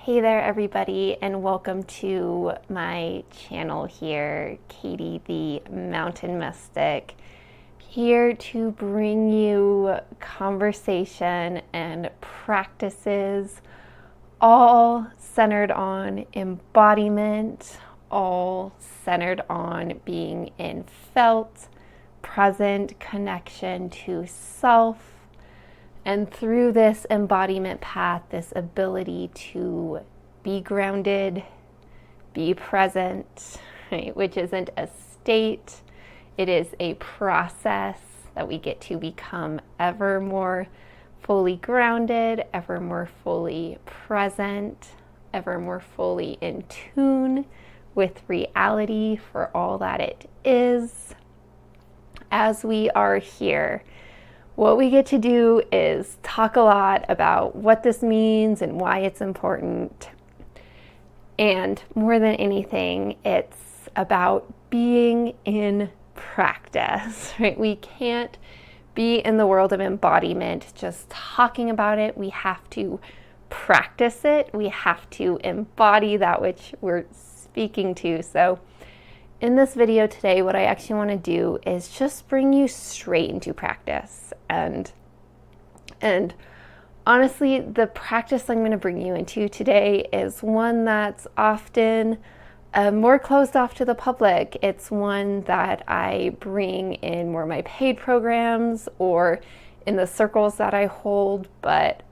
Hey there, everybody, and welcome to my channel here, Katie the Mountain Mystic, here to bring you conversation and practices all centered on embodiment, all centered on being in felt, present connection to self. And through this embodiment path, this ability to be grounded, be present, right, which isn't a state, it is a process that we get to become ever more fully grounded, ever more fully present, ever more fully in tune with reality for all that it is. As we are here, what we get to do is talk a lot about what this means and why it's important. And more than anything, it's about being in practice, right? We can't be in the world of embodiment just talking about it. We have to practice it. We have to embody that which we're speaking to. So in this video today, what I actually want to do is just bring you straight into practice. And honestly, the practice I'm going to bring you into today is one that's often more closed off to the public. It's one that I bring in more of my paid programs or in the circles that I hold, but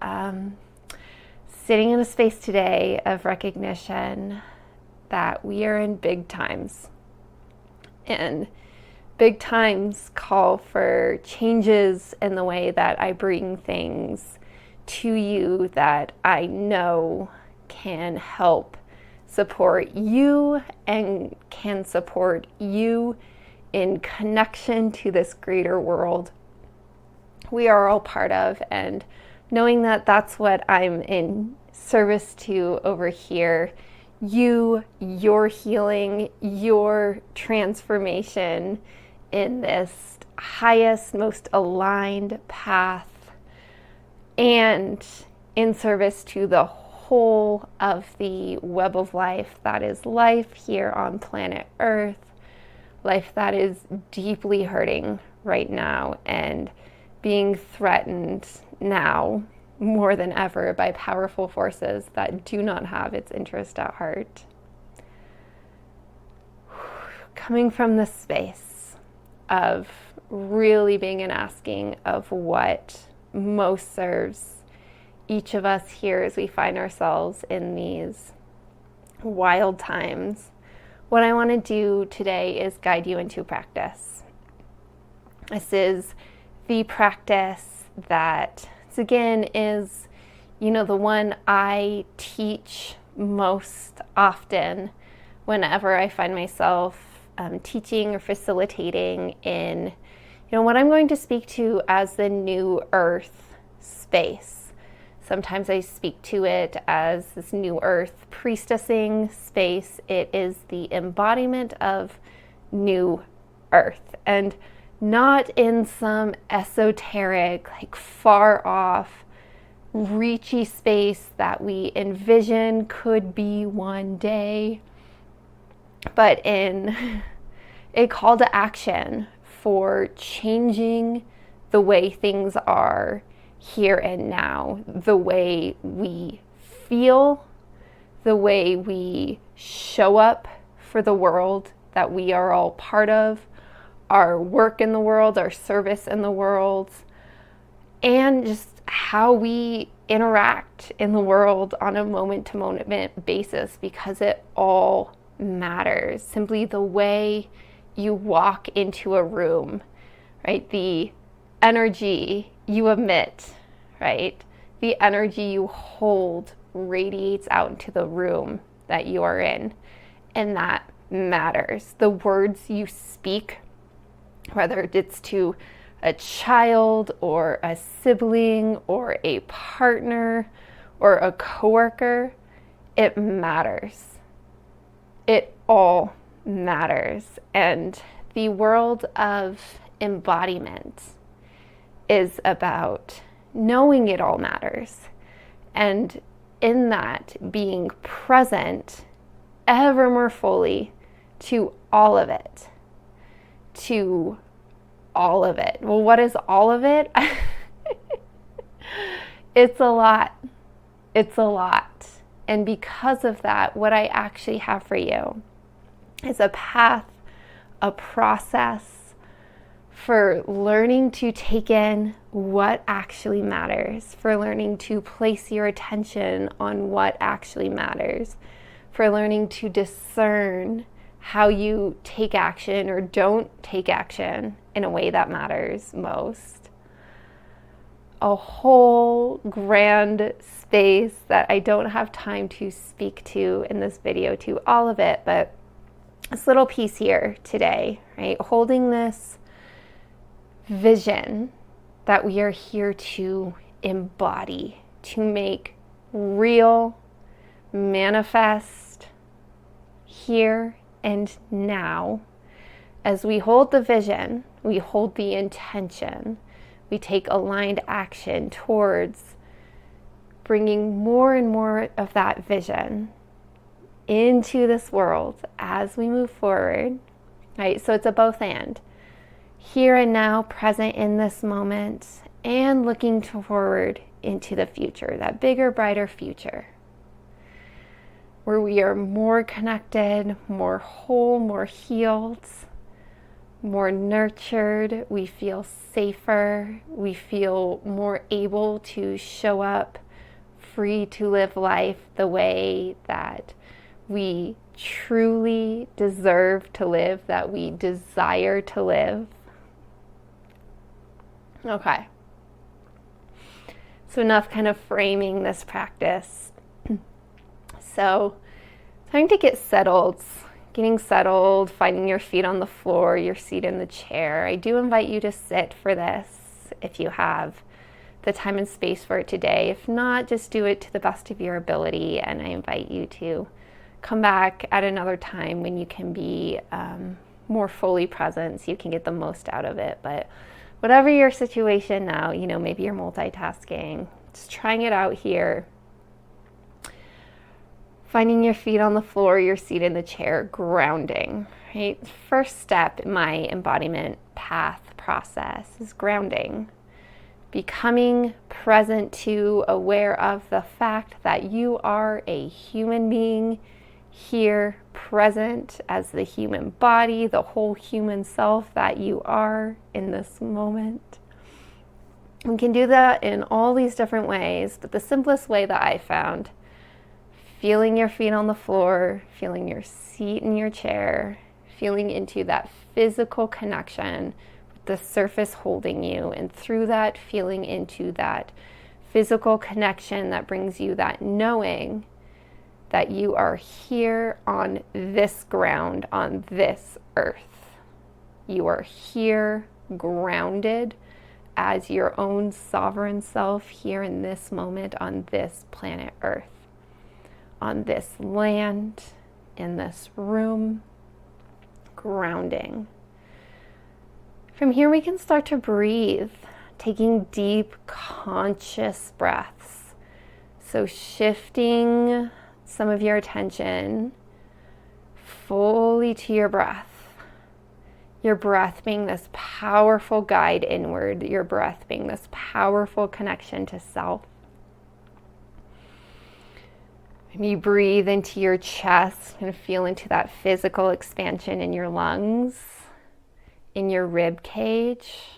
sitting in a space today of recognition that we are in big times. And big times call for changes in the way that I bring things to you that I know can help support you and can support you in connection to this greater world we are all part of. And knowing that that's what I'm in service to over here, your healing, your transformation in this highest, most aligned path, and in service to the whole of the web of life that is life here on planet Earth, life that is deeply hurting right now and being threatened now more than ever by powerful forces that do not have its interest at heart. Coming from this space of really being an asking of what most serves each of us here as we find ourselves in these wild times, what I want to do today is guide you into practice. This is the practice that again is, the one I teach most often whenever I find myself teaching or facilitating in, what I'm going to speak to as the new earth space. Sometimes I speak to it as this new earth priestessing space. It is the embodiment of new earth, and not in some esoteric, far off, reachy space that we envision could be one day, but in a call to action for changing the way things are here and now, the way we feel, the way we show up for the world that we are all part of, our work in the world, our service in the world, and just how we interact in the world on a moment-to-moment basis, because it all matters. Simply the way you walk into a room, right? The energy you emit, right? The energy you hold radiates out into the room that you are in, and that matters. The words you speak, whether it's to a child or a sibling or a partner or a coworker, it matters. It all matters. And the world of embodiment is about knowing it all matters and in that, being present ever more fully to all of it. To all of it. Well, what is all of it? It's a lot. It's a lot. And because of that, what I actually have for you is a path, a process for learning to take in what actually matters, for learning to place your attention on what actually matters, for learning to discern how you take action or don't take action in a way that matters most. A whole grand space that I don't have time to speak to in this video, to all of it, but this little piece here today, right? Holding this vision that we are here to embody, to make real, manifest here and now. As we hold the vision, we hold the intention. We take aligned action towards bringing more and more of that vision into this world as we move forward, right? So it's a both and. Here and now, present in this moment, and looking forward into the future, that bigger, brighter future, where we are more connected, more whole, more healed, more nurtured, we feel safer, we feel more able to show up free to live life the way that we truly deserve to live, that we desire to live. Okay. So enough kind of framing this practice. So time to get settled. Getting settled, finding your feet on the floor, your seat in the chair. I do invite you to sit for this if you have the time and space for it today. If not, just do it to the best of your ability, and I invite you to come back at another time when you can be more fully present so you can get the most out of it. But whatever your situation now, maybe you're multitasking, just trying it out here. Finding your feet on the floor, your seat in the chair, grounding, right? First step in my embodiment path process is grounding. Becoming present to, aware of the fact that you are a human being here, present as the human body, the whole human self that you are in this moment. We can do that in all these different ways, but the simplest way that I found, feeling your feet on the floor, feeling your seat in your chair, feeling into that physical connection with the surface holding you, and through that, feeling into that physical connection that brings you that knowing that you are here on this ground, on this earth. You are here grounded as your own sovereign self here in this moment on this planet Earth. On this land, in this room, grounding. From here we can start to breathe, taking deep, conscious breaths. So shifting some of your attention fully to your breath. Your breath being this powerful guide inward, your breath being this powerful connection to self. And you breathe into your chest and feel into that physical expansion in your lungs, in your rib cage.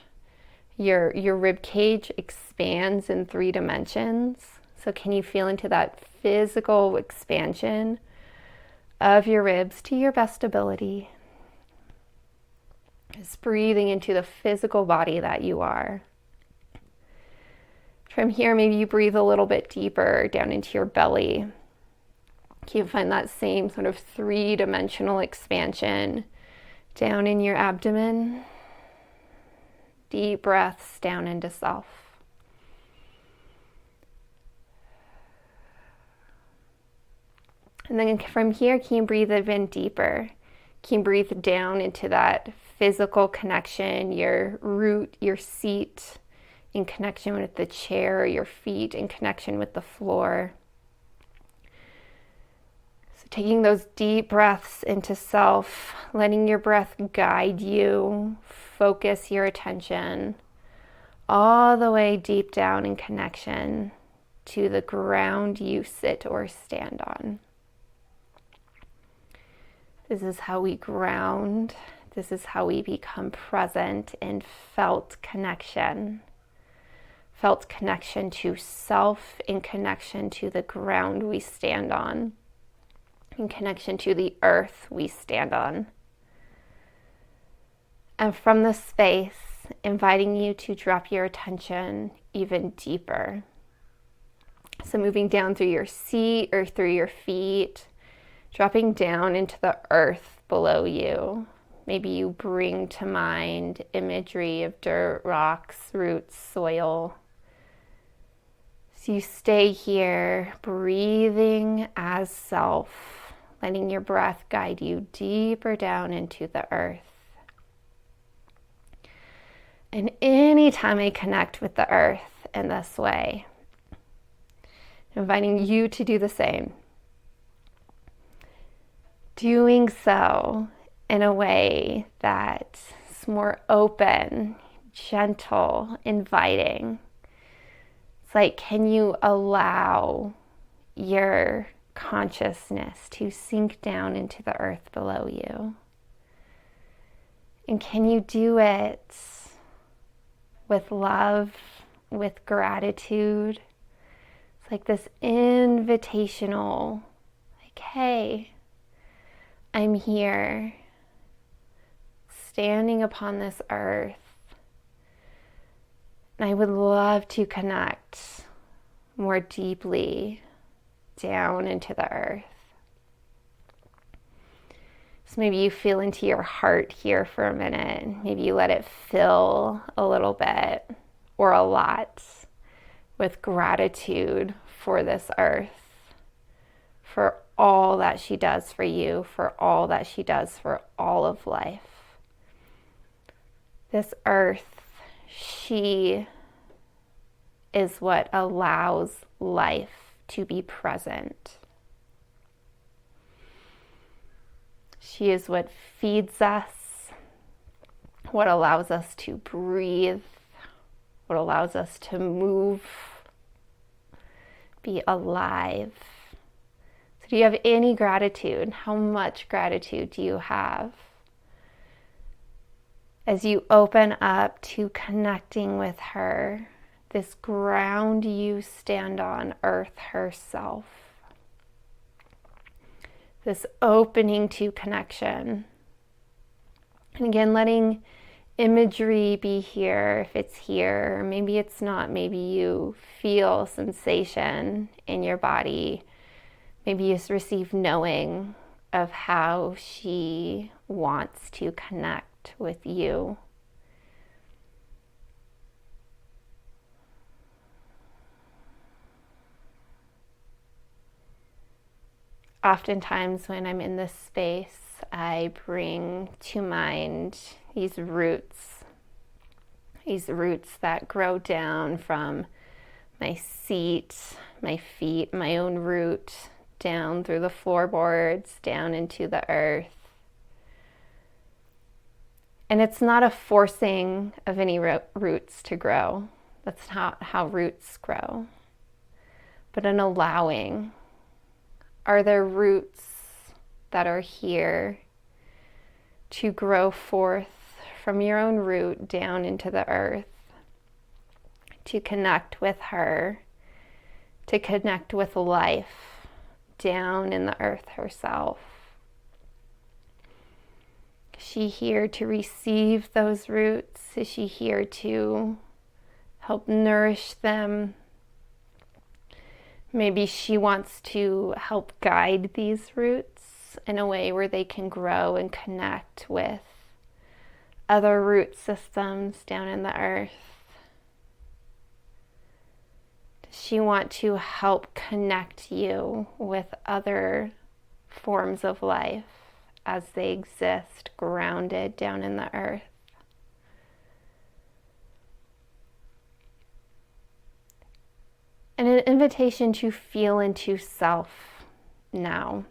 Your rib cage expands in 3 dimensions. So can you feel into that physical expansion of your ribs to your best ability? Just breathing into the physical body that you are. From here, maybe you breathe a little bit deeper down into your belly. You find that same sort of 3-dimensional expansion down in your abdomen. Deep breaths down into self. And then from here, can you breathe even deeper? Can you breathe down into that physical connection, your root, your seat in connection with the chair, your feet in connection with the floor. Taking those deep breaths into self, letting your breath guide you, focus your attention all the way deep down in connection to the ground you sit or stand on. This is how we ground. This is how we become present in felt connection. Felt connection to self, in connection to the ground we stand on, in connection to the earth we stand on. And from this space, inviting you to drop your attention even deeper. So moving down through your seat or through your feet, dropping down into the earth below you. Maybe you bring to mind imagery of dirt, rocks, roots, soil. So you stay here, breathing as self, letting your breath guide you deeper down into the earth. And anytime I connect with the earth in this way, inviting you to do the same. Doing so in a way that's more open, gentle, inviting. It's like, can you allow your consciousness to sink down into the earth below you? And can you do it with love, with gratitude? It's like this invitational, like, hey, I'm here, standing upon this earth, and I would love to connect more deeply down into the earth. So maybe you feel into your heart here for a minute. Maybe you let it fill a little bit or a lot with gratitude for this earth, for all that she does for you, for all that she does for all of life. This earth, she is what allows life to be present. She is what feeds us, what allows us to breathe, what allows us to move, be alive. So do you have any gratitude? How much gratitude do you have? As you open up to connecting with her, this ground you stand on, earth herself. This opening to connection. And again, letting imagery be here if it's here. Maybe it's not. Maybe you feel sensation in your body. Maybe you receive knowing of how she wants to connect with you. Oftentimes when I'm in this space, I bring to mind these roots that grow down from my seat, my feet, my own root, down through the floorboards, down into the earth. And it's not a forcing of any roots to grow. That's not how roots grow, but an allowing. Are there roots that are here to grow forth from your own root down into the earth, to connect with her, to connect with life down in the earth herself? Is she here to receive those roots? Is she here to help nourish them? Maybe she wants to help guide these roots in a way where they can grow and connect with other root systems down in the earth. Does she want to help connect you with other forms of life as they exist grounded down in the earth? And an invitation to feel into self now.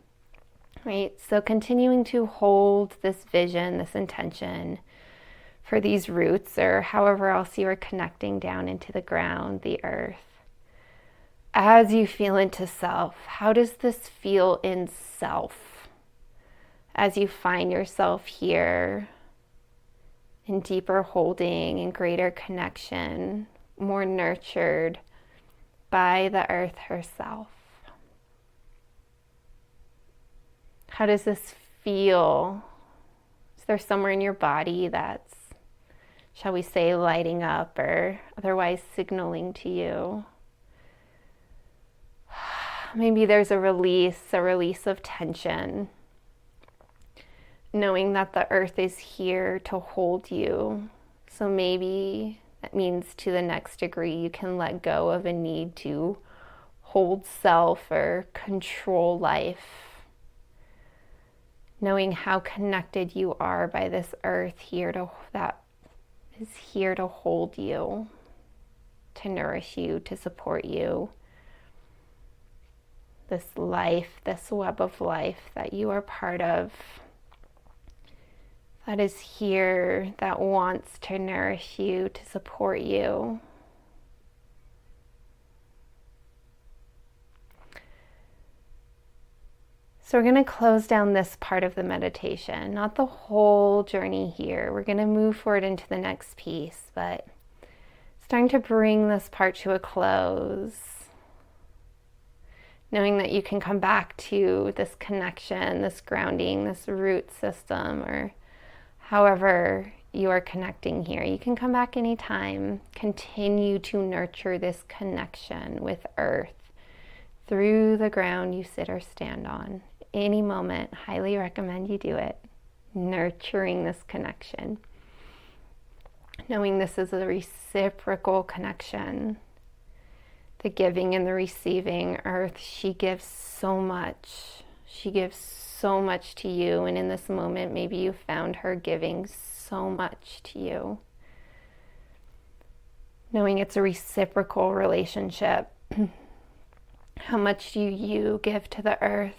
right? So continuing to hold this vision, this intention for these roots, or however else you are connecting down into the ground, the earth. As you feel into self, how does this feel in self? As you find yourself here in deeper holding and greater connection, more nurtured by the earth herself. How does this feel? Is there somewhere in your body that's, shall we say, lighting up or otherwise signaling to you? Maybe there's a release of tension, knowing that the earth is here to hold you. So maybe that means to the next degree you can let go of a need to hold self or control life, knowing how connected you are by this earth that is here to hold you, to nourish you, to support you. This life, this web of life that you are part of, that is here, that wants to nourish you, to support you. So we're going to close down this part of the meditation, not the whole journey here. We're going to move forward into the next piece, but starting to bring this part to a close, knowing that you can come back to this connection, this grounding, this root system, or however you are connecting here. You can come back anytime. Continue to nurture this connection with earth through the ground you sit or stand on. Any moment, highly recommend you do it. Nurturing this connection. Knowing this is a reciprocal connection. The giving and the receiving. Earth, she gives so much. She gives so much to you. And in this moment, maybe you found her giving so much to you. Knowing it's a reciprocal relationship. How much do you give to the earth?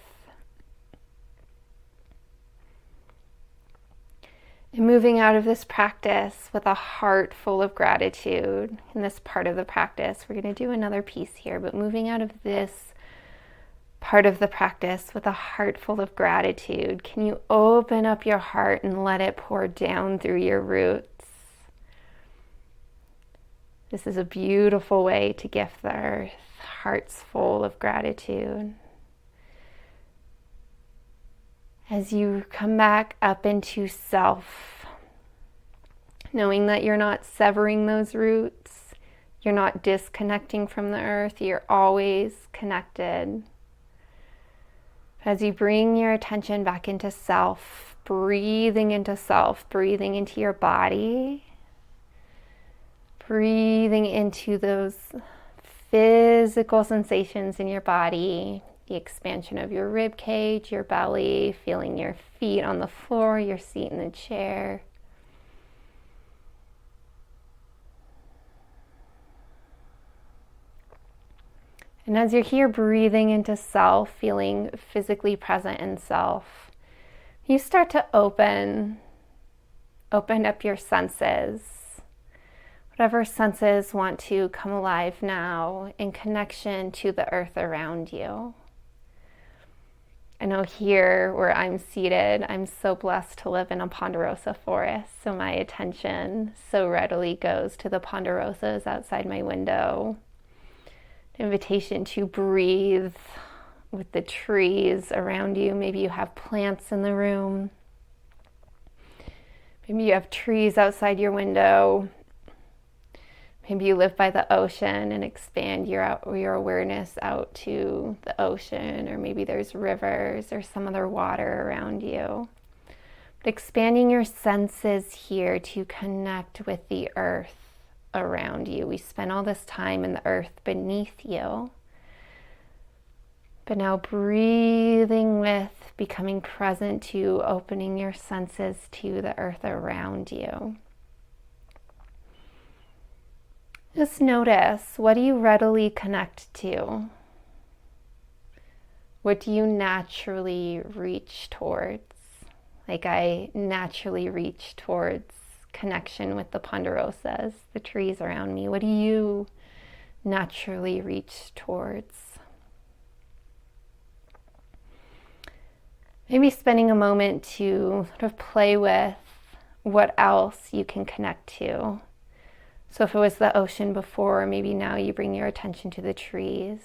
And moving out of this practice with a heart full of gratitude. In this part of the practice, we're going to do another piece here, but moving out of this part of the practice with a heart full of gratitude, can you open up your heart and let it pour down through your roots? This is a beautiful way to gift the earth, hearts full of gratitude. As you come back up into self, knowing that you're not severing those roots, you're not disconnecting from the earth, you're always connected. As you bring your attention back into self, breathing into your body, breathing into those physical sensations in your body, the expansion of your rib cage, your belly, feeling your feet on the floor, your seat in the chair. And as you're here breathing into self, feeling physically present in self, you start to open up your senses. Whatever senses want to come alive now in connection to the earth around you. I know here where I'm seated, I'm so blessed to live in a ponderosa forest, so my attention so readily goes to the ponderosas outside my window. An invitation to breathe with the trees around you. Maybe you have plants in the room. Maybe you have trees outside your window. Maybe you live by the ocean and expand your awareness out to the ocean, or maybe there's rivers or some other water around you. But expanding your senses here to connect with the earth around you. We spend all this time in the earth beneath you. But now breathing with, becoming present to opening your senses to the earth around you. Just notice, what do you readily connect to? What do you naturally reach towards? Like I naturally reach towards connection with the ponderosas, the trees around me. What do you naturally reach towards? Maybe spending a moment to sort of play with what else you can connect to. So if it was the ocean before, maybe now you bring your attention to the trees.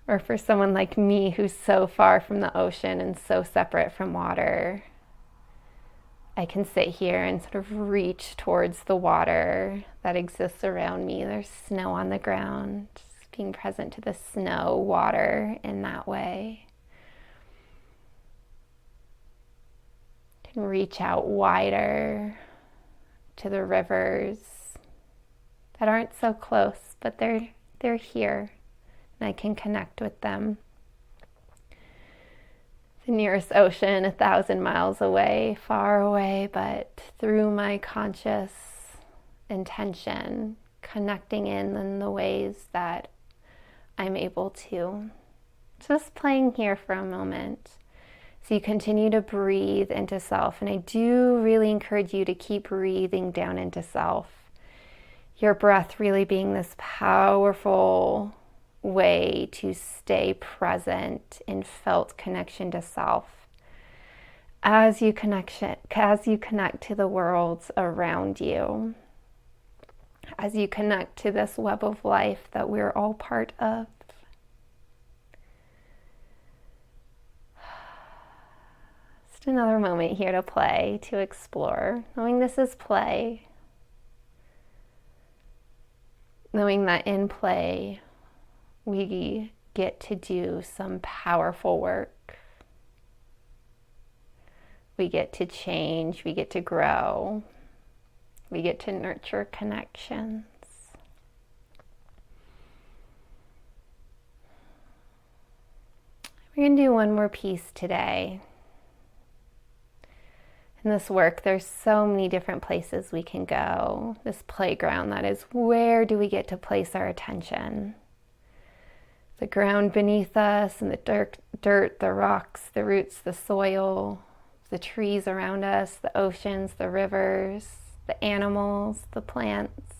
Or for someone like me who's so far from the ocean and so separate from water, I can sit here and sort of reach towards the water that exists around me. There's snow on the ground, just being present to the snow, water in that way. Can reach out wider to the rivers that aren't so close, but they're here. And I can connect with them. The nearest ocean 1,000 miles away, far away, but through my conscious intention, connecting in the ways that I'm able to. Just playing here for a moment. So you continue to breathe into self, and I do really encourage you to keep breathing down into self. Your breath really being this powerful way to stay present in felt connection to self as you connect to the worlds around you, as you connect to this web of life that we're all part of. Just another moment here to play, to explore, knowing this is play, knowing that in play we get to do some powerful work. We get to change, we get to grow, we get to nurture connections. We're going to do one more piece today. In this work, there's so many different places we can go. This playground, that is, where do we get to place our attention? The ground beneath us and the dirt, the rocks, the roots, the soil, the trees around us, the oceans, the rivers, the animals, the plants.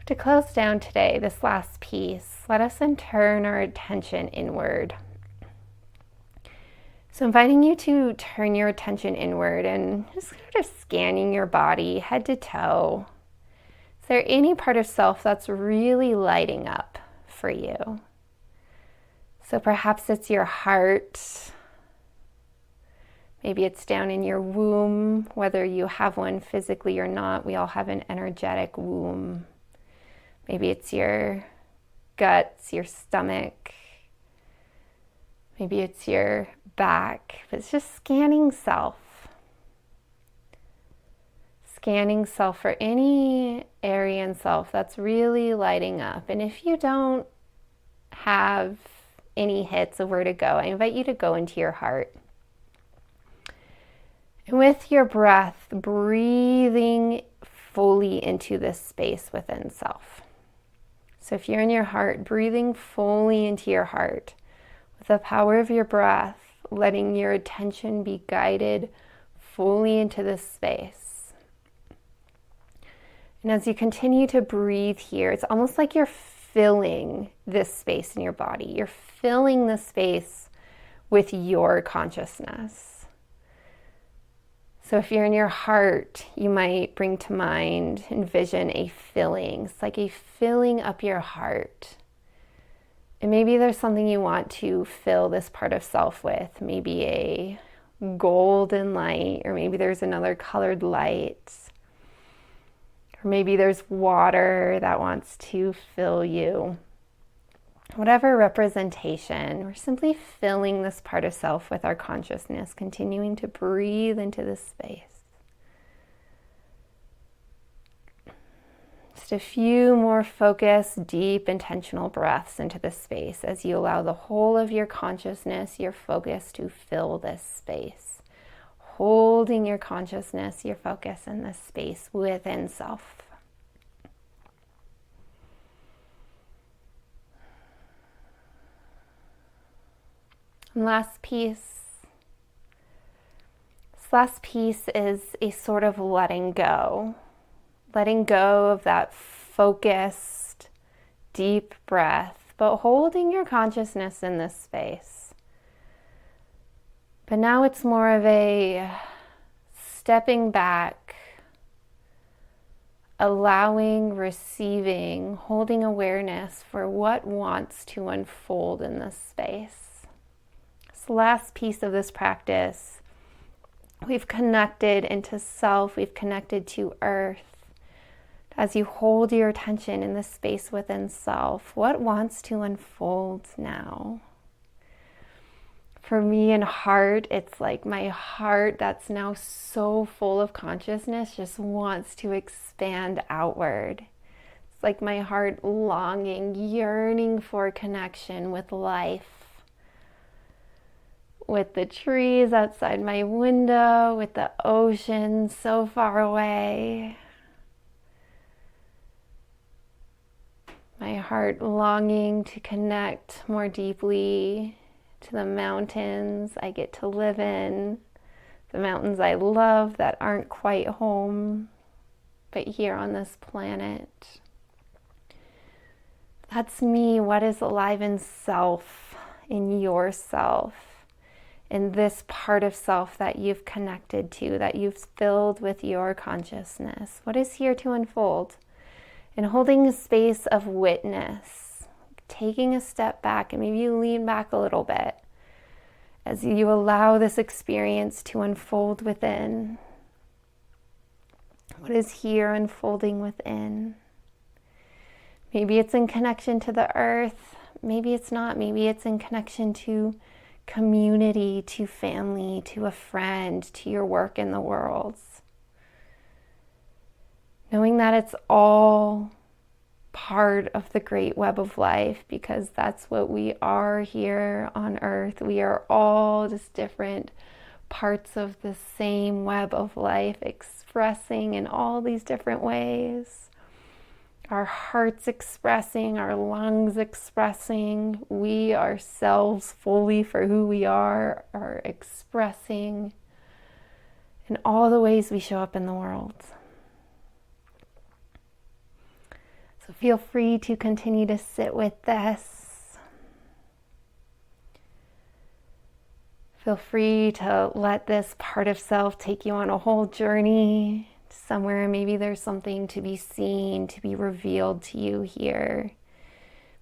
To close down today, this last piece, let us turn our attention inward. So inviting you to turn your attention inward and just sort of scanning your body head to toe. Is there any part of self that's really lighting up for you? So perhaps it's your heart. Maybe it's down in your womb, whether you have one physically or not. We all have an energetic womb. Maybe it's your guts, your stomach. Maybe it's your back. But it's just scanning self. Scanning self for any area in self that's really lighting up. And if you don't have any hits of where to go, I invite you to go into your heart. And with your breath, breathing fully into this space within self. So if you're in your heart, breathing fully into your heart with the power of your breath, letting your attention be guided fully into this space. And as you continue to breathe here, it's almost like you're filling this space in your body. You're filling the space with your consciousness. So if you're in your heart, you might bring to mind, envision a filling. It's like a filling up your heart. And maybe there's something you want to fill this part of self with. Maybe a golden light, or maybe there's another colored light. Or maybe there's water that wants to fill you. Whatever representation, we're simply filling this part of self with our consciousness, continuing to breathe into this space. Just a few more focused, deep, intentional breaths into this space as you allow the whole of your consciousness, your focus to fill this space. Holding your consciousness, your focus in this space within self. And last piece. This last piece is a sort of letting go. Letting go of that focused, deep breath, but holding your consciousness in this space. But now it's more of a stepping back, allowing, receiving, holding awareness for what wants to unfold in this space. This last piece of this practice, we've connected into self, we've connected to earth. As you hold your attention in the space within self, what wants to unfold now? For me in heart, it's like my heart that's now so full of consciousness just wants to expand outward. It's like my heart longing, yearning for connection with life, with the trees outside my window, with the ocean so far away. My heart longing to connect more deeply to the mountains I get to live in, the mountains I love that aren't quite home, but here on this planet. That's me. What is alive in self, in yourself, in this part of self that you've connected to, that you've filled with your consciousness? What is here to unfold? And holding a space of witness, taking a step back, and maybe you lean back a little bit as you allow this experience to unfold within. What is here unfolding within? Maybe it's in connection to the earth, maybe it's not, maybe it's in connection to community, to family, to a friend, to your work in the world. Knowing that it's all part of the great web of life, because that's what we are here on earth. We are all just different parts of the same web of life, expressing in all these different ways. Our hearts expressing, our lungs expressing, we ourselves fully for who we are expressing in all the ways we show up in the world. So feel free to continue to sit with this. Feel free to let this part of self take you on a whole journey somewhere. Maybe there's something to be seen, to be revealed to you here.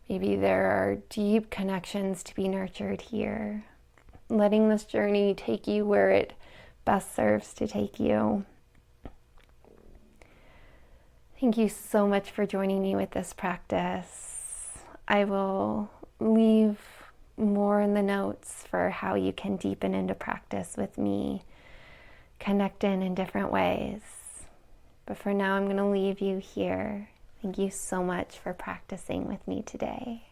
Maybe there are deep connections to be nurtured here. Letting this journey take you where it best serves to take you. Thank you so much for joining me with this practice. I will leave more in the notes for how you can deepen into practice with me, connect in different ways. But for now, I'm going to leave you here. Thank you so much for practicing with me today.